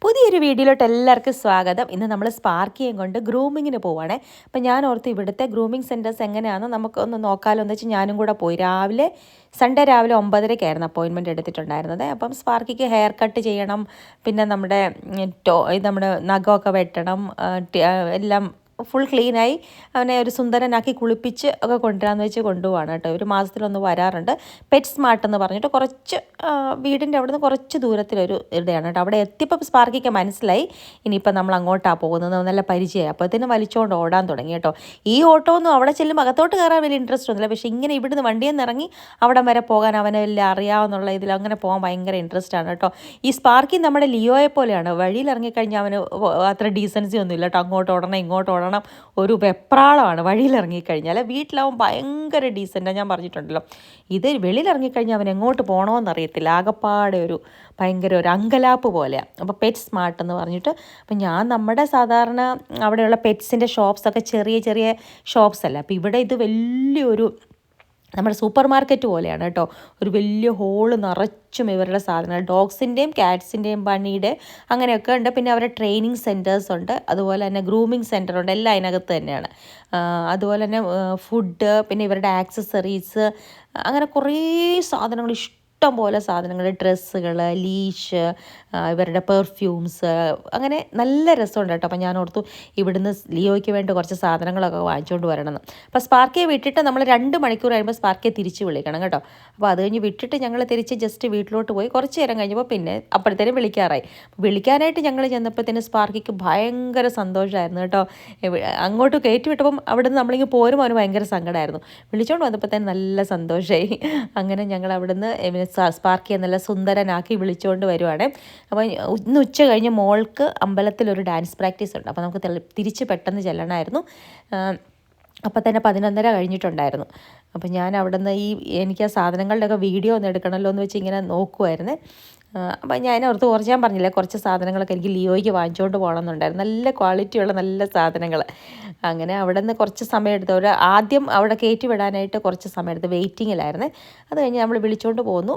പുതിയൊരു വീഡിയോയിലോട്ട് എല്ലാവർക്കും സ്വാഗതം. ഇന്ന് നമ്മൾ സ്പാർക്കിയും കൊണ്ട് ഗ്രൂമിങ്ങിന് പോവുകയാണേ. അപ്പം ഞാൻ ഓർത്ത് ഇവിടുത്തെ ഗ്രൂമിങ് സെൻറ്റേഴ്സ് എങ്ങനെയാണെന്ന് നമുക്കൊന്ന് നോക്കാമല്ലോ എന്ന് വെച്ചാൽ ഞാനും കൂടെ പോയി. സൺഡേ രാവിലെ 9:30 അപ്പോയിൻമെൻറ്റ് എടുത്തിട്ടുണ്ടായിരുന്നത്. അപ്പം സ്പാർക്കിക്ക് ഹെയർ കട്ട് ചെയ്യണം, പിന്നെ നമ്മുടെ നഖമൊക്കെ വെട്ടണം, എല്ലാം ഫുൾ ക്ലീനായി അവനെ ഒരു സുന്ദരനാക്കി കുളിപ്പിച്ച് ഒക്കെ കൊണ്ടുവരാമെന്ന് വെച്ച് കൊണ്ടുപോവാണ് കേട്ടോ. ഒരു മാസത്തിലൊന്ന് വരാറുണ്ട്. പെറ്റ് സ്മാർട്ട് എന്ന് പറഞ്ഞിട്ട് കുറച്ച് വീടിൻ്റെ അവിടെ നിന്ന് കുറച്ച് ദൂരത്തിലൊരു ഇവിടെയാണ് കേട്ടോ. അവിടെ എത്തിയപ്പോൾ സ്പാർക്കിക്ക് മനസ്സിലായി ഇനിയിപ്പോൾ നമ്മൾ അങ്ങോട്ടാണ് പോകുന്നത്, നല്ല പരിചയമായി. അപ്പോഴത്തേനും വലിച്ചുകൊണ്ട് ഓടാൻ തുടങ്ങി കേട്ടോ. ഈ ഓട്ടമൊന്നും അവിടെ ചെല്ലുമ്പോൾ അകത്തോട്ട് കയറാൻ വലിയ ഇൻട്രസ്റ്റ് ഒന്നുമില്ല, പക്ഷേ ഇങ്ങനെ ഇവിടുന്ന് വണ്ടിയിൽ നിന്ന് ഇറങ്ങി അവിടം വരെ പോകാൻ അവനെ എല്ലാം അറിയാവുന്നുള്ള ഇതിൽ അങ്ങനെ പോകാൻ ഭയങ്കര ഇൻട്രസ്റ്റ് ആണ് കേട്ടോ. ഈ സ്പാർക്കി നമ്മുടെ ലിയോയെ പോലെയാണ്. വഴിയിൽ ഇറങ്ങിക്കഴിഞ്ഞാൽ അവന് അത്ര ഡീസൻസി ഒന്നും ഇല്ല കേട്ടോ. അങ്ങോട്ട് ഓടണം ഇങ്ങോട്ട് ഓടണം, ഒരു വെപ്രാളമാണ് വഴിയിൽ ഇറങ്ങിക്കഴിഞ്ഞാൽ. വീട്ടിലാവും ഭയങ്കര ഡീസൻ്റാണ്, ഞാൻ പറഞ്ഞിട്ടുണ്ടല്ലോ. ഇത് വെളിയിൽ ഇറങ്ങിക്കഴിഞ്ഞാൽ അവൻ എങ്ങോട്ട് പോകണമെന്ന് അറിയത്തില്ല, ആകപ്പാടെ ഭയങ്കര ഒരു അങ്കലാപ്പ് പോലെയാണ്. അപ്പോൾ പെറ്റ് സ്മാർട്ട് എന്ന് പറഞ്ഞിട്ട്, അപ്പം ഞാൻ നമ്മുടെ സാധാരണ അവിടെയുള്ള പെറ്റ്സിൻ്റെ ഷോപ്സൊക്കെ ചെറിയ ചെറിയ ഷോപ്സ് അല്ല. അപ്പോൾ ഇവിടെ ഇത് വലിയൊരു നമ്മുടെ സൂപ്പർ മാർക്കറ്റ് പോലെയാണ് കേട്ടോ. ഒരു വലിയ ഹോള് നിറച്ചും ഇവരുടെ സാധനങ്ങൾ, ഡോഗ്സിൻ്റെയും ക്യാറ്റ്സിൻ്റെയും ബണ്ണിയുടെ അങ്ങനെയൊക്കെ ഉണ്ട്. പിന്നെ അവരുടെ ട്രെയിനിങ് സെൻറ്റേഴ്സ് ഉണ്ട്, അതുപോലെ തന്നെ ഗ്രൂമിങ് സെൻറ്റർ ഉണ്ട്, എല്ലാം അതിനകത്ത് തന്നെയാണ്. അതുപോലെ തന്നെ ഫുഡ്, പിന്നെ ഇവരുടെ ആക്സസറീസ്, അങ്ങനെ കുറേ സാധനങ്ങൾ, ഇഷ്ടം പോലെ സാധനങ്ങൾ, ഡ്രസ്സുകൾ, ലീഷ്, ഇവരുടെ പെർഫ്യൂംസ്, അങ്ങനെ നല്ല രസമുണ്ട് കേട്ടോ. അപ്പം ഞാൻ ഓർത്തു ഇവിടുന്ന് ലിയോയ്ക്ക് വേണ്ടി കുറച്ച് സാധനങ്ങളൊക്കെ വാങ്ങിച്ചുകൊണ്ട് വരണമെന്ന്. അപ്പോൾ സ്പാർക്കിയെ വിട്ടിട്ട് നമ്മൾ 2 മണിക്കൂർ കഴിയുമ്പോൾ സ്പാർക്കിയെ തിരിച്ച് വിളിക്കണം കേട്ടോ. അപ്പോൾ അത് കഴിഞ്ഞ് വിട്ടിട്ട് ഞങ്ങൾ തിരിച്ച് ജസ്റ്റ് വീട്ടിലോട്ട് പോയി. കുറച്ച് നേരം കഴിഞ്ഞപ്പോൾ പിന്നെ അപ്പോഴത്തേനും വിളിക്കാറായി. വിളിക്കാനായിട്ട് ഞങ്ങൾ ചെന്നപ്പോഴത്തേനും സ്പാർക്കിക്ക് ഭയങ്കര സന്തോഷമായിരുന്നു കേട്ടോ. അങ്ങോട്ട് കയറ്റി വിട്ടപ്പം അവിടുന്ന് നമ്മളിങ്ങനെ പോരും അവന് ഭയങ്കര സങ്കടമായിരുന്നു. വിളിച്ചുകൊണ്ട് വന്നപ്പോഴത്തേനും നല്ല സന്തോഷമായി. അങ്ങനെ ഞങ്ങൾ അവിടുന്ന് സ്പാർക്കിയെ നല്ല സുന്ദരനാക്കി വിളിച്ചുകൊണ്ട് വരുവാണ്. അപ്പോൾ ഇന്ന് ഉച്ച കഴിഞ്ഞ് മോൾക്ക് അമ്പലത്തിലൊരു ഡാൻസ് പ്രാക്ടീസ് ഉണ്ട്. അപ്പോൾ നമുക്ക് തിരിച്ച് പെട്ടെന്ന് ചെല്ലണമായിരുന്നു. അപ്പോൾ തന്നെ 11:30 കഴിഞ്ഞിട്ടുണ്ടായിരുന്നു. അപ്പോൾ ഞാൻ അവിടെ നിന്ന് എനിക്ക് ആ സാധനങ്ങളുടെയൊക്കെ വീഡിയോ ഒന്ന് എടുക്കണമല്ലോ എന്ന് വെച്ച് ഇങ്ങനെ നോക്കുമായിരുന്നേ. അപ്പം ഞാൻ കുറച്ച് ഞാൻ പറഞ്ഞില്ലേ, കുറച്ച് സാധനങ്ങളൊക്കെ എനിക്ക് ലിയോയ്ക്ക് വാങ്ങിച്ചുകൊണ്ട് പോകണമെന്നുണ്ടായിരുന്നു. നല്ല ക്വാളിറ്റിയുള്ള നല്ല സാധനങ്ങൾ. അങ്ങനെ അവിടെ നിന്ന് കുറച്ച് സമയം എടുത്തു. ആദ്യം അവിടെ കയറ്റി വിടാനായിട്ട് കുറച്ച് സമയം എടുത്ത് വെയിറ്റിങ്ങിലായിരുന്നേ. അത് കഴിഞ്ഞ് നമ്മൾ വിളിച്ചുകൊണ്ട് പോന്നു.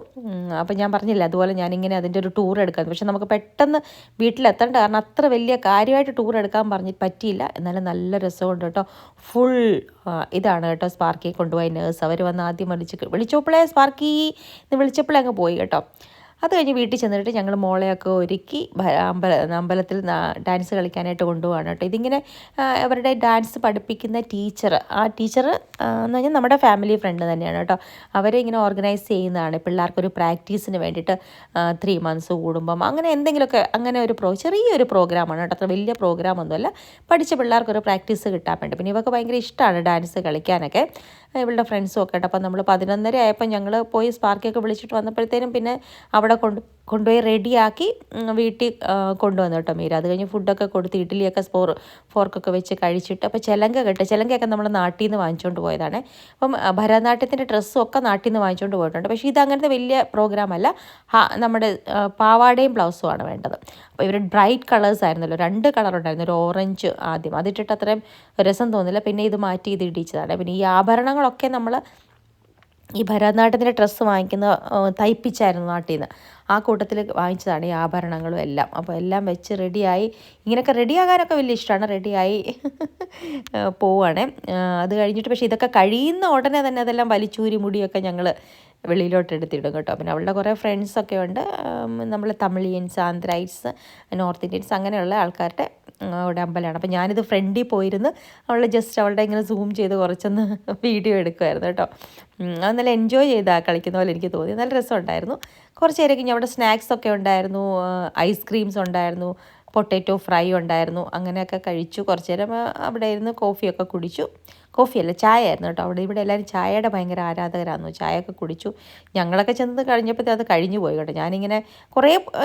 അപ്പം ഞാൻ പറഞ്ഞില്ല, അതുപോലെ ഞാനിങ്ങനെ അതിൻ്റെ ഒരു ടൂർ എടുക്കാൻ, പക്ഷെ നമുക്ക് പെട്ടെന്ന് വീട്ടിലെത്തേണ്ട കാരണം അത്ര വലിയ കാര്യമായിട്ട് ടൂർ എടുക്കാൻ പറ്റിയില്ല. എന്നാലും നല്ല രസമുണ്ട് കേട്ടോ. ഫുൾ ഇതാണ് കേട്ടോ സ്പാർക്കിയെ കൊണ്ടുപോയി നേഴ്സ്. അവർ വന്ന് ആദ്യം വിളിച്ചപ്പോഴേ സ്പാർക്കി എന്ന് വിളിച്ചപ്പോഴേ അങ്ങ് പോയി കേട്ടോ. അത് കഴിഞ്ഞ് വീട്ടിൽ ചെന്നിട്ട് ഞങ്ങൾ മോളെയൊക്കെ ഒരുക്കി അമ്പലത്തിൽ ഡാൻസ് കളിക്കാനായിട്ട് കൊണ്ടുപോവാണ് കേട്ടോ. ഇതിങ്ങനെ അവരുടെ ഡാൻസ് പഠിപ്പിക്കുന്ന ആ ടീച്ചർ എന്ന് പറഞ്ഞാൽ നമ്മുടെ ഫാമിലി ഫ്രണ്ട് തന്നെയാണ് കേട്ടോ. അവരെ ഇങ്ങനെ ഓർഗനൈസ് ചെയ്യുന്നതാണ് പിള്ളേർക്കൊരു പ്രാക്ടീസിന് വേണ്ടിയിട്ട്. 3 months കൂടുമ്പം അങ്ങനെ എന്തെങ്കിലുമൊക്കെ, അങ്ങനെ ഒരു ചെറിയൊരു പ്രോഗ്രാമാണ് കേട്ടോ. അത്ര വലിയ പ്രോഗ്രാമൊന്നുമല്ല, പഠിച്ച പിള്ളേർക്കൊരു പ്രാക്ടീസ് കിട്ടാൻ വേണ്ടി. പിന്നെ ഇവർക്ക് ഭയങ്കര ഇഷ്ടമാണ് ഡാൻസ് കളിക്കാനൊക്കെ, ഇവളുടെ ഫ്രണ്ട്സും ഒക്കെ കേട്ടോ. അപ്പം നമ്മൾ 11:30 ആയപ്പോൾ ഞങ്ങൾ പോയി സ്പാർക്കിയൊക്കെ വിളിച്ചിട്ട് വന്നപ്പോഴത്തേനും പിന്നെ അവിടെ കൊണ്ടുപോയി റെഡിയാക്കി വീട്ടിൽ കൊണ്ടുവന്നു കേട്ടോ മീര. അത് കഴിഞ്ഞ് ഫുഡൊക്കെ കൊടുത്ത് ഇഡ്ഡലിയൊക്കെ ഫോർക്കൊക്കെ വെച്ച് കഴിച്ചിട്ട്, അപ്പോൾ ചിലങ്കയൊക്കെ നമ്മൾ നാട്ടിൽ നിന്ന് വാങ്ങിച്ചുകൊണ്ട് പോയതാണ്. അപ്പം ഭരതനാട്യത്തിൻ്റെ ഡ്രസ്സും ഒക്കെ നാട്ടിൽ നിന്ന് വാങ്ങിച്ചുകൊണ്ട് പോയിട്ടുണ്ട്. പക്ഷേ ഇതങ്ങനത്തെ വലിയ പ്രോഗ്രാമല്ല, നമ്മുടെ പാവാടയും ബ്ലൗസുമാണ് വേണ്ടത്. അപ്പോൾ ഇവർ ബ്രൈറ്റ് കളേഴ്സ് ആയിരുന്നല്ലോ, 2 കളർ ഉണ്ടായിരുന്നു. ഒരു ഓറഞ്ച് ആദ്യം, അതിട്ടിട്ട് അത്രയും രസം തോന്നില്ല. പിന്നെ ഇത് മാറ്റി ഇത് ഇടിച്ചതാണ്. പിന്നെ ഈ ആഭരണങ്ങളൊക്കെ നമ്മൾ ഈ ഭരതനാട്യത്തിൻ്റെ ഡ്രസ്സ് തയ്പ്പിച്ചായിരുന്നു നാട്ടിൽ നിന്ന്. ആ കൂട്ടത്തിൽ വാങ്ങിച്ചതാണ് ഈ ആഭരണങ്ങളും എല്ലാം. അപ്പോൾ എല്ലാം വെച്ച് റെഡിയായി, ഇങ്ങനെയൊക്കെ റെഡിയാകാനൊക്കെ വലിയ ഇഷ്ടമാണ്. റെഡിയായി പോവുകയാണേ. അത് കഴിഞ്ഞിട്ട് പക്ഷേ ഇതൊക്കെ കഴിയുന്ന ഉടനെ തന്നെ അതെല്ലാം വലിച്ചൂരി മുടിയൊക്കെ ഞങ്ങൾ വെളിയിലോട്ട് എടുത്തിടും കേട്ടോ. പിന്നെ അവളുടെ കുറേ ഫ്രണ്ട്സൊക്കെ ഉണ്ട്, നമ്മൾ തമിഴിയൻസ്, ആന്ധ്രൈറ്റ്സ്, നോർത്ത് ഇന്ത്യൻസ്, അങ്ങനെയുള്ള ആൾക്കാരുടെ അവിടെ അമ്പലമാണ്. അപ്പോൾ ഞാനിത് ഫ്രണ്ടിൽ പോയിരുന്ന് അവളുടെ ഇങ്ങനെ സൂം ചെയ്ത് കുറച്ചൊന്ന് വീഡിയോ എടുക്കുമായിരുന്നു കേട്ടോ. അത് നല്ല എൻജോയ് ചെയ്താണ് കളിക്കുന്ന പോലെ എനിക്ക് തോന്നി. നല്ല രസമുണ്ടായിരുന്നു. കുറച്ച് നേരം കഴിഞ്ഞ് അവിടെ സ്നാക്സൊക്കെ ഉണ്ടായിരുന്നു, ഐസ്ക്രീംസ് ഉണ്ടായിരുന്നു, പൊട്ടാറ്റോ ഫ്രൈ ഉണ്ടായിരുന്നു. അങ്ങനെയൊക്കെ കഴിച്ചു. കുറച്ച് നേരം അവിടെ ഇരുന്ന് കോഫിയൊക്കെ കുടിച്ചു. കോഫിയല്ല, ചായ ആയിരുന്നു കേട്ടോ. ഇവിടെ എല്ലാവരും ചായയുടെ ഭയങ്കര ആരാധകരായിരുന്നു. ചായയൊക്കെ കുടിച്ചു. ഞങ്ങളൊക്കെ ചെന്ന് കഴിഞ്ഞപ്പോഴത്തേ അത് കഴിഞ്ഞു പോയി കേട്ടോ. ഞാനിങ്ങനെ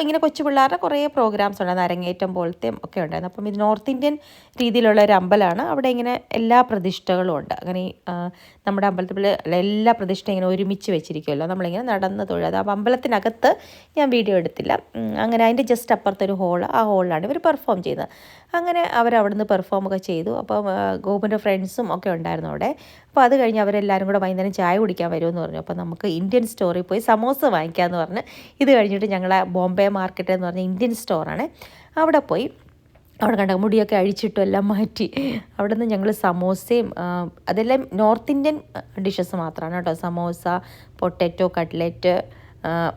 ഇങ്ങനെ കൊച്ചു പിള്ളേരുടെ കുറേ പ്രോഗ്രാംസ് ഉണ്ടായിരുന്നു, അരങ്ങേറ്റം പോലത്തെ ഒക്കെ ഉണ്ടായിരുന്നു. അപ്പം ഇത് നോർത്ത് ഇന്ത്യൻ രീതിയിലുള്ള ഒരു അമ്പലമാണ്. അവിടെ ഇങ്ങനെ എല്ലാ പ്രതിഷ്ഠകളും ഉണ്ട്. അങ്ങനെ നമ്മുടെ അമ്പലത്തിൽ എല്ലാ പ്രതിഷ്ഠ ഇങ്ങനെ ഒരുമിച്ച് വെച്ചിരിക്കുമല്ലോ, നമ്മളിങ്ങനെ നടന്ന് തൊഴുക. അപ്പോൾ അമ്പലത്തിനകത്ത് ഞാൻ വീഡിയോ എടുത്തില്ല. അങ്ങനെ അതിൻ്റെ ജസ്റ്റ് അപ്പുറത്തൊരു ആ ഹോളിലാണ് ഇവർ പെർഫോം ചെയ്യുന്നത്. അങ്ങനെ അവരവിടുന്ന് പെർഫോമൊക്കെ ചെയ്തു. അപ്പം ഗോപുൻ്റെ ഫ്രണ്ട്സും ഒക്കെ ഉണ്ടായിരുന്നു അവിടെ. അപ്പോൾ അത് കഴിഞ്ഞ് അവരെല്ലാവരും കൂടെ വൈകുന്നേരം ചായ കുടിക്കാൻ വരുമെന്ന് പറഞ്ഞു. അപ്പോൾ നമുക്ക് ഇന്ത്യൻ സ്റ്റോറിൽ പോയി സമോസ വാങ്ങിക്കാമെന്ന് പറഞ്ഞ് ഇത് കഴിഞ്ഞിട്ട് ഞങ്ങൾ ബോംബെ മാർക്കറ്റ് എന്ന് പറഞ്ഞ ഇന്ത്യൻ സ്റ്റോറാണ്, അവിടെ പോയി. അവിടെ കണ്ട മുടിയൊക്കെ അഴിച്ചിട്ടും എല്ലാം മാറ്റി അവിടെ നിന്ന് ഞങ്ങൾ സമോസയും അതെല്ലാം നോർത്ത് ഇന്ത്യൻ ഡിഷസ് മാത്രമാണ് കേട്ടോ. സമോസ, പൊട്ടറ്റോ കട്ട്ലറ്റ്,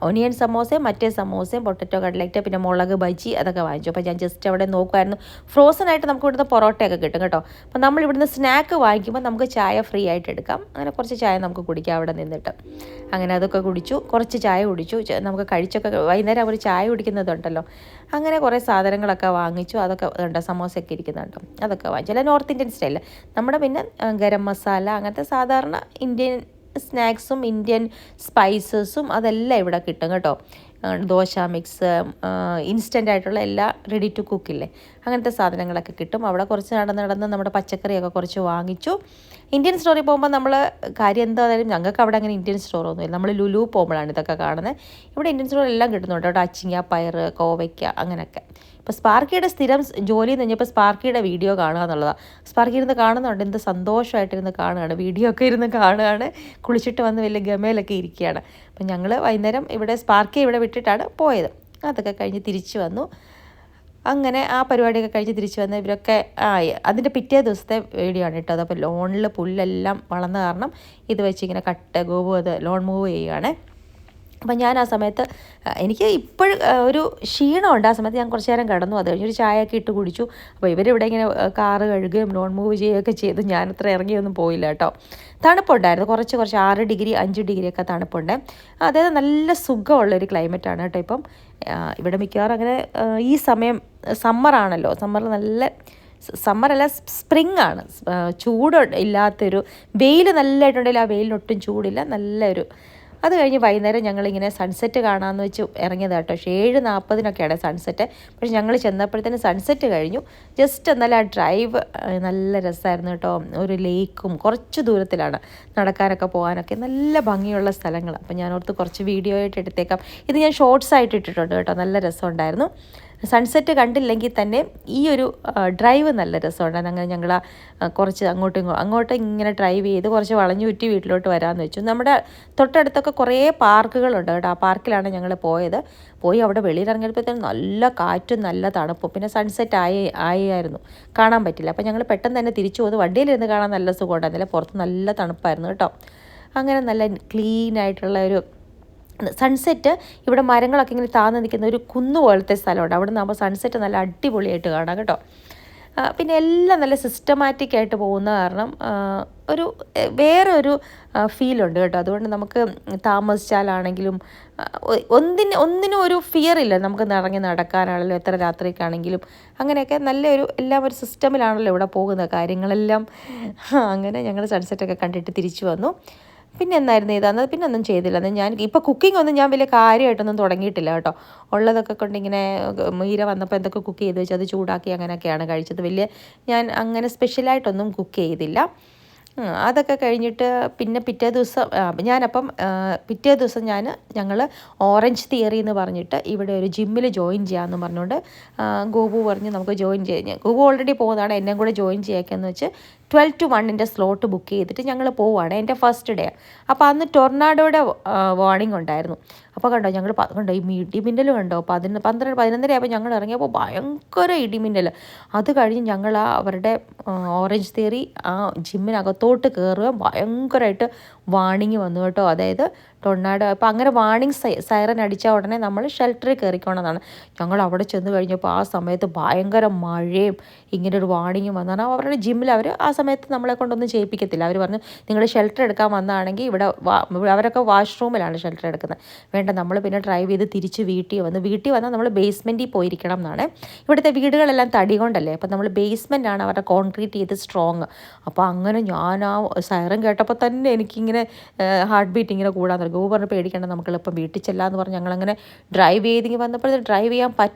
ഒനിയൻ സമോസയും മറ്റേ സമോസയും പൊട്ടറ്റോ കട്ട്ലറ്റ്, പിന്നെ മുളക് ബജി അതൊക്കെ വാങ്ങിച്ചു. അപ്പോൾ ഞാൻ ജസ്റ്റ് അവിടെ നോക്കുമായിരുന്നു. ഫ്രോസൺ ആയിട്ട് നമുക്ക് ഇവിടുന്ന് പൊറോട്ടയൊക്കെ കിട്ടും കേട്ടോ. അപ്പോൾ നമ്മൾ ഇവിടുന്ന് സ്നാക്ക് വാങ്ങിക്കുമ്പോൾ നമുക്ക് ചായ ഫ്രീ ആയിട്ട് എടുക്കാം. അങ്ങനെ കുറച്ച് ചായ നമുക്ക് കുടിക്കാം അവിടെ നിന്നിട്ട്. അങ്ങനെ അതൊക്കെ കുടിച്ചു, കുറച്ച് ചായ കുടിച്ചു. നമുക്ക് കഴിച്ചൊക്കെ വൈകുന്നേരം അവർ ചായ കുടിക്കുന്നതുണ്ടല്ലോ, അങ്ങനെ കുറേ സാധനങ്ങളൊക്കെ വാങ്ങിച്ചു. അതൊക്കെ ഉണ്ടോ, സമോസയൊക്കെ ഇരിക്കുന്നുണ്ടോ, അതൊക്കെ വാങ്ങിച്ചു. അല്ല നോർത്ത് ഇന്ത്യൻ സ്റ്റൈലിൽ നമ്മുടെ പിന്നെ ഗരം മസാല അങ്ങനത്തെ സാധാരണ ഇന്ത്യൻ സ്നാക്സും ഇന്ത്യൻ സ്പൈസസും അതെല്ലാം ഇവിടെ കിട്ടും കേട്ടോ. ദോശ മിക്സ്, ഇൻസ്റ്റൻ്റ് ആയിട്ടുള്ള എല്ലാ റെഡി ടു കുക്കില്ലേ, അങ്ങനത്തെ സാധനങ്ങളൊക്കെ കിട്ടും. അവിടെ കുറച്ച് നടന്ന് നമ്മുടെ പച്ചക്കറിയൊക്കെ കുറച്ച് വാങ്ങിച്ചു. ഇന്ത്യൻ സ്റ്റോറിൽ പോകുമ്പോൾ നമ്മൾ കാര്യം എന്തായാലും ഞങ്ങൾക്ക് അവിടെ അങ്ങനെ ഇന്ത്യൻ സ്റ്റോറൊന്നുമില്ല. നമ്മൾ ലുലു പോകുമ്പോഴാണ് ഇതൊക്കെ കാണുന്നത്. ഇവിടെ ഇന്ത്യൻ സ്റ്റോറിൽ എല്ലാം കിട്ടുന്നുണ്ട് കേട്ടോ. അച്ചിങ്ങ, പയർ, കോവയ്ക്ക അങ്ങനെയൊക്കെ. ഇപ്പോൾ സ്പാർക്കിയുടെ സ്ഥിരം ജോലി എന്ന് കഴിഞ്ഞപ്പോൾ സ്പാർക്കിയുടെ വീഡിയോ കാണുക എന്നുള്ളതാണ്. സ്പാർക്കി ഇരുന്ന് കാണുന്നുണ്ട്, എന്ത് സന്തോഷമായിട്ടിരുന്ന് കാണുകയാണ്, വീഡിയോ ഒക്കെ ഇരുന്ന് കാണുകയാണ്. കുളിച്ചിട്ട് വന്ന് വലിയ ഗമയിലൊക്കെ ഇരിക്കുകയാണ്. അപ്പം ഞങ്ങൾ വൈകുന്നേരം ഇവിടെ സ്പാർക്കി ഇവിടെ വിട്ടിട്ടാണ് പോയത്. അതൊക്കെ കഴിഞ്ഞ് തിരിച്ചു വന്നു. അങ്ങനെ ആ പരിപാടിയൊക്കെ കഴിച്ച് തിരിച്ചു വന്ന് ഇവരൊക്കെ അതിൻ്റെ പിറ്റേ ദിവസത്തെ വീഡിയോ ആണ് കേട്ടോ. അതപ്പോൾ ലോണിൽ പുല്ലെല്ലാം വളർന്ന കാരണം ഇത് വെച്ച് ഇങ്ങനെ ഗോപു അത് ലോൺ മൂവ് ചെയ്യുകയാണ്. അപ്പം ഞാൻ ആ സമയത്ത് എനിക്ക് ഇപ്പോഴും ഒരു ക്ഷീണമുണ്ട്. ആ സമയത്ത് ഞാൻ കുറച്ച് നേരം കിടന്നു. അത് കഴിഞ്ഞൊരു ചായയൊക്കെ ഇട്ട് കുടിച്ചു. അപ്പോൾ ഇവരിവിടെ ഇങ്ങനെ കാറ് കഴുകുകയും ലോൺ മൂവ് ചെയ്യുകയൊക്കെ ചെയ്തു. ഞാനത്ര ഇറങ്ങിയൊന്നും പോയില്ല കേട്ടോ. തണുപ്പുണ്ടായിരുന്നു, കുറച്ച് 6 ഡിഗ്രി 5 ഡിഗ്രിയൊക്കെ തണുപ്പുണ്ട്. അതായത് നല്ല സുഖമുള്ളൊരു ക്ലൈമറ്റാണ് കേട്ടോ ഇപ്പം ഇവിടെ. മിക്കവാറും അങ്ങനെ ഈ സമയം സമ്മറാണല്ലോ, സമ്മറിൽ നല്ല സമ്മറല്ല സ്പ്രിങ് ആണ്, ചൂട് ഇല്ലാത്തൊരു വെയിൽ നല്ലതായിട്ടുണ്ടെങ്കിൽ ആ വെയിലിനൊട്ടും ചൂടില്ല, നല്ലൊരു. അത് കഴിഞ്ഞ് വൈകുന്നേരം ഞങ്ങളിങ്ങനെ സൺസെറ്റ് കാണാമെന്ന് വെച്ച് ഇറങ്ങിയത് കേട്ടോ. 7:40 സൺസെറ്റ്. പക്ഷെ ഞങ്ങൾ ചെന്നപ്പോഴത്തേന് സൺസെറ്റ് കഴിഞ്ഞു. ജസ്റ്റ് എന്നാൽ ആ ഡ്രൈവ് നല്ല രസമായിരുന്നു കേട്ടോ. ഒരു ലേക്കും കുറച്ച് ദൂരത്തിലാണ്, നടക്കാനൊക്കെ പോകാനൊക്കെ നല്ല ഭംഗിയുള്ള സ്ഥലങ്ങൾ. അപ്പം ഞാനോർത്ത് കുറച്ച് വീഡിയോ ആയിട്ട് എടുത്തേക്കാം. ഇത് ഞാൻ ഷോർട്സ് ആയിട്ട് ഇട്ടിട്ടുണ്ട് കേട്ടോ. നല്ല രസമുണ്ടായിരുന്നു. സൺസെറ്റ് കണ്ടില്ലെങ്കിൽ തന്നെ ഈ ഒരു ഡ്രൈവ് നല്ല രസമുണ്ടായിരുന്നു. അങ്ങനെ ഞങ്ങൾ കുറച്ച് അങ്ങോട്ടും ഇങ്ങനെ ഡ്രൈവ് ചെയ്ത് കുറച്ച് വളഞ്ഞു ചുറ്റി വീട്ടിലോട്ട് വരാമെന്ന് വെച്ചു. നമ്മുടെ തൊട്ടടുത്തൊക്കെ കുറേ പാർക്കുകളുണ്ട് കേട്ടോ. ആ പാർക്കിലാണ് ഞങ്ങൾ പോയി അവിടെ വെളിയിലിറങ്ങിയപ്പോഴത്തേനും നല്ല കാറ്റും നല്ല തണുപ്പും. പിന്നെ സൺസെറ്റ് ആയിരുന്നു, കാണാൻ പറ്റില്ല. അപ്പോൾ ഞങ്ങൾ പെട്ടെന്ന് തന്നെ തിരിച്ചു പോകുന്നു. വണ്ടിയിലിരുന്ന് കാണാൻ നല്ല സുഖം ഉണ്ടായിരുന്നില്ല, പുറത്ത് നല്ല തണുപ്പായിരുന്നു കേട്ടോ. അങ്ങനെ നല്ല ക്ലീൻ ആയിട്ടുള്ള ഒരു സൺസെറ്റ്. ഇവിടെ മരങ്ങളൊക്കെ ഇങ്ങനെ താന്ന് നിൽക്കുന്ന ഒരു കുന്നുപോലത്തെ സ്ഥലമുണ്ട്. അവിടെ നിന്നാകുമ്പോൾ സൺസെറ്റ് നല്ല അടിപൊളിയായിട്ട് കാണാം കേട്ടോ. പിന്നെ എല്ലാം നല്ല സിസ്റ്റമാറ്റിക് ആയിട്ട് പോകുന്ന കാരണം വേറെ ഒരു ഫീലുണ്ട് കേട്ടോ. അതുകൊണ്ട് നമുക്ക് താമസിച്ചാലാണെങ്കിലും ഒന്നിനും ഒരു ഫിയർ ഇല്ല. നമുക്ക് ഇറങ്ങി നടക്കാനാണല്ലോ, എത്ര രാത്രിക്കാണെങ്കിലും അങ്ങനെയൊക്കെ നല്ലൊരു എല്ലാം ഒരു സിസ്റ്റമിലാണല്ലോ ഇവിടെ പോകുന്ന കാര്യങ്ങളെല്ലാം. അങ്ങനെ ഞങ്ങൾ സൺസെറ്റൊക്കെ കണ്ടിട്ട് തിരിച്ചു വന്നു. പിന്നെ എന്നായിരുന്നു ഇതാന്ന് പിന്നെ ഒന്നും ചെയ്തില്ല. ഞാൻ ഇപ്പോൾ കുക്കിംഗ് ഒന്നും ഞാൻ വലിയ കാര്യമായിട്ടൊന്നും തുടങ്ങിയിട്ടില്ല കേട്ടോ. ഉള്ളതൊക്കെ കൊണ്ടിങ്ങനെ മീര വന്നപ്പോൾ എന്തൊക്കെ കുക്ക് ചെയ്ത് വെച്ച് അത് ചൂടാക്കി അങ്ങനെയൊക്കെയാണ് കഴിച്ചത്. ഞാൻ അങ്ങനെ സ്പെഷ്യലായിട്ടൊന്നും കുക്ക് ചെയ്തില്ല. അതൊക്കെ കഴിഞ്ഞിട്ട് പിന്നെ പിറ്റേ ദിവസം ഞങ്ങൾ ഓറഞ്ച് തിയറി എന്ന് പറഞ്ഞിട്ട് ഇവിടെ ഒരു ജിമ്മിൽ ജോയിൻ ചെയ്യാമെന്ന് പറഞ്ഞുകൊണ്ട് ഗോപു പറഞ്ഞ് നമുക്ക് ജോയിൻ ചെയ്യാം. ഗോപു ഓൾറെഡി പോകുന്നതാണ്, എന്നെ കൂടെ ജോയിൻ ചെയ്യാമെന്ന് വെച്ച് 12 to 1 സ്ലോട്ട് ബുക്ക് ചെയ്തിട്ട് ഞങ്ങൾ പോവുകയാണ്. എൻ്റെ ഫസ്റ്റ് ഡേ. അപ്പോൾ അന്ന് ടൊർണാഡോയുടെ വാർണിംഗ് ഉണ്ടായിരുന്നു. അപ്പോൾ ഞങ്ങൾ കണ്ടോ ഈ ഇടിമിന്നൽ കണ്ടോ. 11:30 ആയപ്പോൾ ഞങ്ങൾ ഇറങ്ങിയപ്പോൾ ഭയങ്കര ഇടിമിന്നൽ. അത് കഴിഞ്ഞ് ഞങ്ങൾ അവരുടെ ഓറഞ്ച് തിയറി ആ ജിമ്മിനകത്തോട്ട് കയറുക, ഭയങ്കരമായിട്ട് വാർണിംഗ് വന്നു കേട്ടോ. അതായത് ടൊർണാഡോ. അപ്പോൾ അങ്ങനെ വാർണിംഗ് സൈറൻ അടിച്ചാൽ ഉടനെ നമ്മൾ ഷെൽട്ടറിൽ കയറിക്കോണമെന്നാണ്. ഞങ്ങൾ അവിടെ ചെന്ന് കഴിഞ്ഞപ്പോൾ ആ സമയത്ത് ഭയങ്കര മഴയും ഇങ്ങനെ ഒരു വാർണിംഗ് വന്നാണ്. അവരുടെ ജിമ്മിൽ അവർ ആ സമയത്ത് നമ്മളെ കൊണ്ടൊന്നും ചെയ്യിപ്പിക്കത്തില്ല. അവർ പറഞ്ഞു നിങ്ങൾ ഷെൽട്ടർ എടുക്കാൻ വന്നതാണെങ്കിൽ ഇവിടെ അവരൊക്കെ വാഷ്റൂമിലാണ് ഷെൽട്ടർ എടുക്കുന്നത്. വേണ്ട, നമ്മൾ പിന്നെ ഡ്രൈവ് ചെയ്ത് തിരിച്ച് വീട്ടിൽ വന്നാൽ നമ്മൾ ബേസ്മെൻറ്റിൽ പോയിരിക്കണം എന്നാണ്. ഇവിടുത്തെ വീടുകളെല്ലാം തടി കൊണ്ടല്ലേ, അപ്പോൾ നമ്മൾ ബേസ്മെൻറ്റാണ് അവരുടെ കോൺക്രീറ്റ് ചെയ്ത് സ്ട്രോങ്. അപ്പോൾ അങ്ങനെ ഞാൻ ആ സൈറൻ കേട്ടപ്പോൾ തന്നെ എനിക്കിങ്ങനെ ഹാർട്ട് ബീറ്റ് ഇങ്ങനെ കൂടാൻ തുടങ്ങി. പറഞ്ഞു പേടിക്കേണ്ട, നമുക്ക് എളുപ്പം വീട്ടിൽ ചെല്ലാമെന്ന് പറഞ്ഞ് ഞങ്ങളങ്ങനെ ഡ്രൈവ് ചെയ്തെങ്കിൽ വന്നപ്പോഴത്തെ ഡ്രൈവ് ചെയ്യാൻ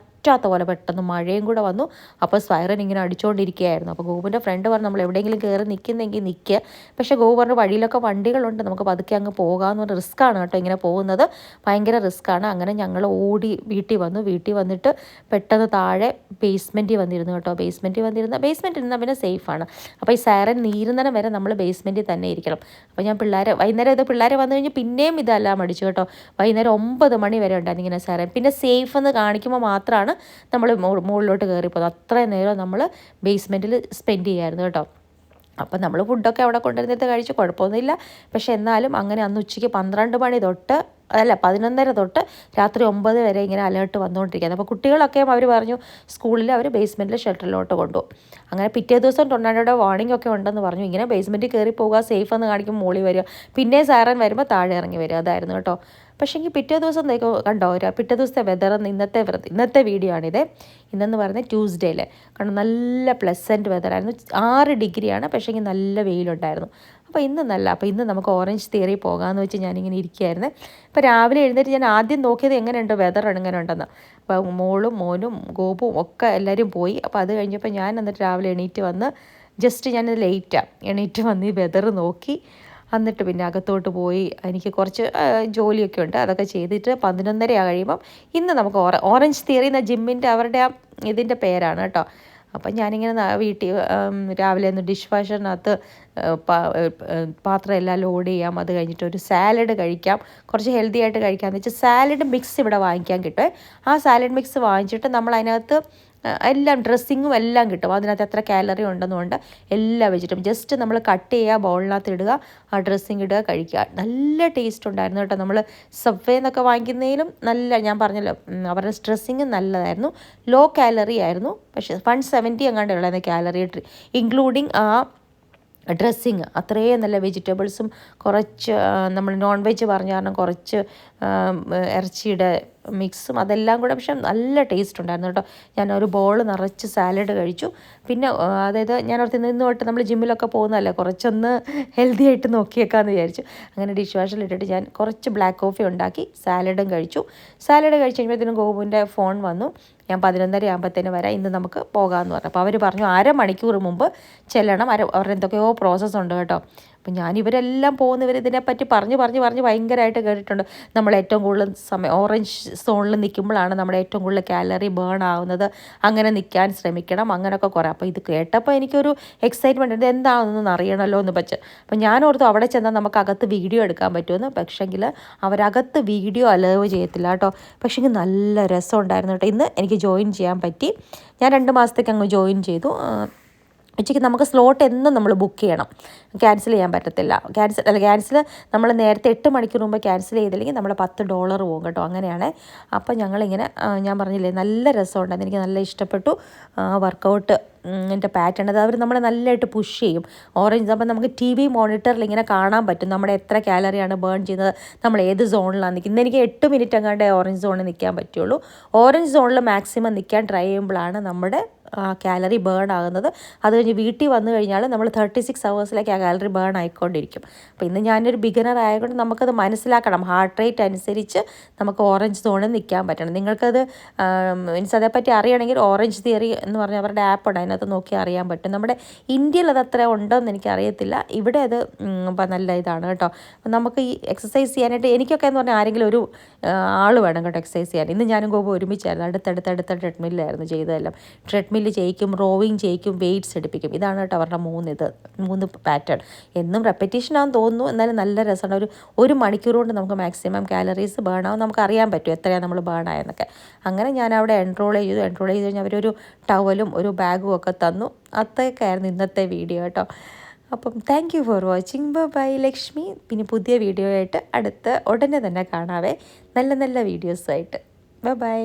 പറ്റാത്ത പോലെ പെട്ടെന്ന് മഴയും കൂടെ വന്നു. അപ്പോൾ സൈറൻ ഇങ്ങനെ അടിച്ചുകൊണ്ടിരിക്കുകയായിരുന്നു. അപ്പോൾ ഗോപുവിൻ്റെ ഫ്രണ്ട് പറഞ്ഞു നമ്മൾ എവിടെയെങ്കിലും കയറി നിൽക്കുന്നെങ്കിൽ നിൽക്കുക, പക്ഷേ ഗോപു പറഞ്ഞു വഴിയിലൊക്കെ വണ്ടികളുണ്ട്, നമുക്ക് പതുക്കെ അങ്ങ് പോകാമെന്ന് പറഞ്ഞ റിസ്ക്കാണ് കേട്ടോ ഇങ്ങനെ പോകുന്നത്, ഭയങ്കര റിസ്ക്കാണ്. അങ്ങനെ ഞങ്ങൾ ഓടി വീട്ടിൽ വന്നു. വീട്ടിൽ വന്നിട്ട് പെട്ടെന്ന് താഴെ ബേസ്മെൻറ്റിൽ വന്നിരുന്നു കേട്ടോ. ബേസ്മെൻറ്റിൽ ഇരുന്നാൽ പിന്നെ സേഫാണ്. അപ്പോൾ ഈ സൈറൻ നീരുന്നരം വരെ നമ്മൾ ബേസ്മെൻറ്റിൽ തന്നെ ഇരിക്കണം. അപ്പോൾ ഞാൻ വൈകുന്നേരം പിള്ളേരെ വന്നു കഴിഞ്ഞ് പിന്നെയും ഇതെല്ലാം അടിച്ചു കേട്ടോ. വൈകുന്നേരം 9 മണി വരെ ഉണ്ടായിരുന്നു ഇങ്ങനെ സൈറൻ. പിന്നെ സേഫ് എന്ന് കാണിക്കുമ്പോൾ മാത്രമാണ് നമ്മൾ മുകളിലോട്ട് കയറിപ്പോകുന്നത്. അത്രയും നേരം നമ്മൾ ബേസ്മെൻറ്റിൽ സ്പെൻഡ് ചെയ്യായിരുന്നു കേട്ടോ. അപ്പം നമ്മൾ ഫുഡൊക്കെ അവിടെ കൊണ്ടുവരുന്നിട്ട് കഴിച്ച് കുഴപ്പമൊന്നുമില്ല. പക്ഷെ എന്നാലും അങ്ങനെ അന്ന് ഉച്ചയ്ക്ക് 12 മണി തൊട്ട് 11:30 തൊട്ട് രാത്രി 9 വരെ ഇങ്ങനെ അലേർട്ട് വന്നുകൊണ്ടിരിക്കുന്നത്. അപ്പോൾ കുട്ടികളൊക്കെ അവർ പറഞ്ഞു സ്കൂളിൽ അവർ ബേസ്മെൻറ്റിൽ ഷെൽട്ടറിലോട്ട് കൊണ്ടുപോകും. അങ്ങനെ പിറ്റേ ദിവസം ടൊർണാഡോയുടെ വാർണിംഗ് ഒക്കെ ഉണ്ടെന്ന് പറഞ്ഞു. ഇങ്ങനെ ബേസ്മെൻറ്റിൽ കയറി പോകുക, സേഫ് എന്ന് കാണിക്കുമ്പോൾ മുകളിൽ വരിക, പിന്നെ സൈറൻ വരുമ്പോൾ താഴെ ഇറങ്ങി വരിക, അതായിരുന്നു കേട്ടോ. പക്ഷേ എങ്കിൽ പിറ്റേ ദിവസം കണ്ടോ പിറ്റേ ദിവസത്തെ വെതർ ഇന്നത്തെ വീഡിയോ ആണിത്. ഇന്നെന്ന് പറയുന്നത് ട്യൂസ്ഡേയിൽ കാരണം നല്ല പ്ലസൻറ്റ് വെതറായിരുന്നു. 6 ഡിഗ്രിയാണ്, പക്ഷേ എങ്കിൽ നല്ല വെയിലുണ്ടായിരുന്നു. അപ്പോൾ ഇന്ന് നമുക്ക് ഓറഞ്ച് തിയറി പോകാമെന്ന് വെച്ച് ഞാനിങ്ങനെ ഇരിക്കുകയായിരുന്നു. അപ്പോൾ രാവിലെ എഴുന്നേറ്റ് ഞാൻ ആദ്യം നോക്കിയത് എങ്ങനെയുണ്ട് വെതർ എങ്ങനെ ഉണ്ടെന്ന്. അപ്പോൾ മോനും ഗോപുവും ഒക്കെ എല്ലാവരും പോയി. അപ്പോൾ അത് കഴിഞ്ഞപ്പോൾ ഞാൻ എന്നിട്ട് രാവിലെ എണീറ്റ് വന്ന് ഞാനിത് ലേറ്റാണ് എണീറ്റ് വന്ന് ഈ വെതർ നോക്കി. എന്നിട്ട് പിന്നെ അകത്തോട്ട് പോയി എനിക്ക് കുറച്ച് ജോലിയൊക്കെ ഉണ്ട്, അതൊക്കെ ചെയ്തിട്ട് 11:30 കഴിയുമ്പം ഇന്ന് നമുക്ക് ഓറഞ്ച് തിയറി എന്ന ജിമ്മിൻ്റെ അവരുടെ ഇതിൻ്റെ പേരാണ് കേട്ടോ. അപ്പം ഞാനിങ്ങനെ വീട്ടിൽ രാവിലെ ഒന്ന് ഡിഷ് വാഷറിനകത്ത് പാത്രം എല്ലാം ലോഡ് ചെയ്യാം, അത് കഴിഞ്ഞിട്ട് ഒരു സാലഡ് കഴിക്കാം, കുറച്ച് ഹെൽത്തി ആയിട്ട് കഴിക്കാമെന്ന് വെച്ചാൽ സാലഡ് മിക്സ് ഇവിടെ വാങ്ങിക്കാൻ കിട്ടുമേ. ആ സാലഡ് മിക്സ് വാങ്ങിച്ചിട്ട് നമ്മൾ അതിനകത്ത് എല്ലാം ഡ്രസ്സിങ്ങും എല്ലാം കിട്ടും. അതിനകത്ത് എത്ര കാലറി ഉണ്ടെന്നുകൊണ്ട് എല്ലാം വെച്ചിട്ടും ജസ്റ്റ് നമ്മൾ കട്ട് ചെയ്യുക, ബൗളിനകത്ത് ഇടുക, ആ ഡ്രസ്സിങ് ഇടുക, കഴിക്കുക. നല്ല ടേസ്റ്റ് ഉണ്ടായിരുന്നു കേട്ടോ. നമ്മൾ സബ്വേ എന്നൊക്കെ വാങ്ങിക്കുന്നതിലും നല്ല, ഞാൻ പറഞ്ഞല്ലോ അവരുടെ ഡ്രസ്സിങ് നല്ലതായിരുന്നു. ലോ കാലറി ആയിരുന്നു, പക്ഷേ 170 എങ്ങാണ്ട് ഉള്ളായിരുന്നു കാലറി ഇൻക്ലൂഡിങ് ആ ഡ്രസ്സിങ്. അത്രയും നല്ല വെജിറ്റബിൾസും കുറച്ച് നമ്മൾ നോൺ വെജ് പറഞ്ഞ കാരണം കുറച്ച് ഇറച്ചിയുടെ മിക്സും അതെല്ലാം കൂടെ, പക്ഷെ നല്ല ടേസ്റ്റ് ഉണ്ടായിരുന്നു കേട്ടോ. ഞാനൊരു ബോൾ നിറച്ച് സാലഡ് കഴിച്ചു. പിന്നെ അതായത് ഞാൻ ഓർത്ത് നിന്ന് തൊട്ട് നമ്മൾ ജിമ്മിലൊക്കെ പോകുന്നതല്ലേ, കുറച്ചൊന്ന് ഹെൽത്തി ആയിട്ട് നോക്കിയേക്കാമെന്ന് വിചാരിച്ചു. അങ്ങനെ ഡിഷ് വാഷറിലിട്ടിട്ട് ഞാൻ കുറച്ച് ബ്ലാക്ക് കോഫി ഉണ്ടാക്കി സാലഡും കഴിച്ചു. സാലഡ് കഴിച്ച് കഴിയുമ്പോഴത്തേനും ഗോപുവിൻ്റെ ഫോൺ വന്നു. ഞാൻ 11:30 ആകുമ്പോഴത്തേനും വരാം, ഇന്ന് നമുക്ക് പോകാമെന്ന് പറഞ്ഞു. അപ്പോൾ അവർ പറഞ്ഞു 1/2 മണിക്കൂർ മുമ്പ് ചെല്ലണം, അവരുടെ എന്തൊക്കെയോ പ്രോസസ്സ് ഉണ്ട് കേട്ടോ. അപ്പം ഇവരെല്ലാം പോകുന്നവർ ഇതിനെപ്പറ്റി പറഞ്ഞ് ഭയങ്കരമായിട്ട് കേട്ടിട്ടുണ്ട്. നമ്മൾ ഏറ്റവും കൂടുതൽ ഓറഞ്ച് സോണിൽ നിൽക്കുമ്പോഴാണ് നമ്മുടെ ഏറ്റവും കൂടുതൽ കാലറി ബേൺ ആവുന്നത്, അങ്ങനെ നിൽക്കാൻ ശ്രമിക്കണം, അങ്ങനെയൊക്കെ കുറേ. അപ്പോൾ ഇത് കേട്ടപ്പോൾ എനിക്കൊരു എക്സൈറ്റ്മെൻറ്റ്, ഇത് എന്താണെന്നൊന്നും അറിയണമല്ലോ എന്ന് വെച്ച്. അപ്പം ഞാൻ ഓർത്തു അവിടെ ചെന്നാൽ നമുക്ക് അകത്ത് വീഡിയോ എടുക്കാൻ പറ്റുമെന്ന്. പക്ഷേങ്കിൽ അവരകത്ത് വീഡിയോ അലവ് ചെയ്യത്തില്ല കേട്ടോ. പക്ഷേങ്കിൽ നല്ല രസം ഉണ്ടായിരുന്നു കേട്ടോ. ഇന്ന് എനിക്ക് ജോയിൻ ചെയ്യാൻ പറ്റി. ഞാൻ 2 മാസത്തേക്ക് അങ്ങ് ജോയിൻ ചെയ്തു. ഉച്ചയ്ക്ക് നമുക്ക് സ്ലോട്ട് എന്നും നമ്മൾ ബുക്ക് ചെയ്യണം, ക്യാൻസൽ ചെയ്യാൻ പറ്റത്തില്ല. ക്യാൻസൽ നമ്മൾ നേരത്തെ 8 മണിക്കൂർ മുമ്പ് ക്യാൻസൽ ചെയ്തില്ലെങ്കിൽ നമ്മുടെ $10 പോകും കേട്ടോ. അങ്ങനെയാണ്. അപ്പോൾ ഞങ്ങളിങ്ങനെ ഞാൻ പറഞ്ഞില്ലേ നല്ല രസമുണ്ടായിരുന്നു, എനിക്ക് നല്ല ഇഷ്ടപ്പെട്ടു. വർക്കൗട്ട് എൻ്റെ പാറ്റേൺ അത് അവർ നമ്മളെ നല്ലതായിട്ട് പുഷ് ചെയ്യും. ഓറഞ്ച് അപ്പോൾ നമുക്ക് TV മോണിറ്ററിൽ ഇങ്ങനെ കാണാൻ പറ്റും നമ്മുടെ എത്ര കാലറിയാണ് ബേൺ ചെയ്യുന്നത്, നമ്മൾ ഏത് സോണിലാണ് നിൽക്കുന്നത്. ഇന്ന് എനിക്ക് 8 മിനിറ്റ് എങ്ങാണ്ട് ഓറഞ്ച് സോണിൽ നിൽക്കാൻ പറ്റുള്ളൂ. ഓറഞ്ച് സോണിൽ മാക്സിമം നിൽക്കാൻ ട്രൈ ചെയ്യുമ്പോഴാണ് നമ്മുടെ കാലറി ബേൺ ആകുന്നത്. അത് കഴിഞ്ഞ് വീട്ടിൽ വന്നു കഴിഞ്ഞാൽ നമ്മൾ 36 ഹവേഴ്സിലേക്ക് ആ കാലറി ബേൺ ആയിക്കൊണ്ടിരിക്കും. അപ്പോൾ ഇന്ന് ഞാനൊരു ബിഗിനർ ആയതുകൊണ്ട് നമുക്കത് മനസ്സിലാക്കണം. ഹാർട്ട് റേറ്റ് അനുസരിച്ച് നമുക്ക് ഓറഞ്ച് സോണിൽ നിൽക്കാൻ പറ്റണം. നിങ്ങൾക്കത് മീൻസ് അതേപ്പറ്റി അറിയണമെങ്കിൽ ഓറഞ്ച് തിയറി എന്ന് പറഞ്ഞ അവരുടെ ആപ്പ് ഉണ്ട്, അതിനകത്ത് നോക്കി അറിയാൻ പറ്റും. നമ്മുടെ ഇന്ത്യയിൽ അത് അത്ര ഉണ്ടോയെന്ന് എനിക്കറിയത്തില്ല, ഇവിടെ അത് നല്ല ഇതാണ് കേട്ടോ. നമുക്ക് ഈ എക്സസൈസ് ചെയ്യാനായിട്ട് എനിക്കൊക്കെ എന്ന് പറഞ്ഞാൽ ആരെങ്കിലും ഒരു ആൾ വേണം കേട്ടോ എക്സസൈസ് ചെയ്യാൻ. ഇന്ന് ഞാനും ഗോപു ഒരുമിച്ചായിരുന്നു, അടുത്തടുത്ത ട്രെഡ്മില്ലായിരുന്നു ചെയ്തതെല്ലാം. ട്രെഡ്മില്ല് ചെയ്യിക്കും, റോവിങ് ചെയ്യിക്കും, വെയ്റ്റ്സ് എടുപ്പിക്കും. ഇതാണ് കേട്ടോ അവരുടെ 3 പാറ്റേൺ. എന്നും റെപ്പറ്റീഷനാണെന്ന് തോന്നുന്നു, എന്നാലും നല്ല രസമാണ്. ഒരു മണിക്കൂർ കൊണ്ട് നമുക്ക് മാക്സിമം കാലറീസ് ബേൺ ആവും, നമുക്ക് അറിയാൻ പറ്റും എത്രയാണ് നമ്മൾ ബേൺ ആയെന്നൊക്കെ. അങ്ങനെ ഞാൻ അവിടെ എൻറോൾ ചെയ്ത് കഴിഞ്ഞാൽ അവരൊരു ടവലും ഒരു ബാഗും ഒക്കെ തന്നു. അതൊക്കെയായിരുന്നു ഇന്നത്തെ വീഡിയോ കേട്ടോ. അപ്പം thank you for watching. Bye Lakshmi. പിന്നെ പുതിയ വീഡിയോ ആയിട്ട് ഉടനെ തന്നെ കാണാവേ, നല്ല വീഡിയോസായിട്ട്. ബൈ.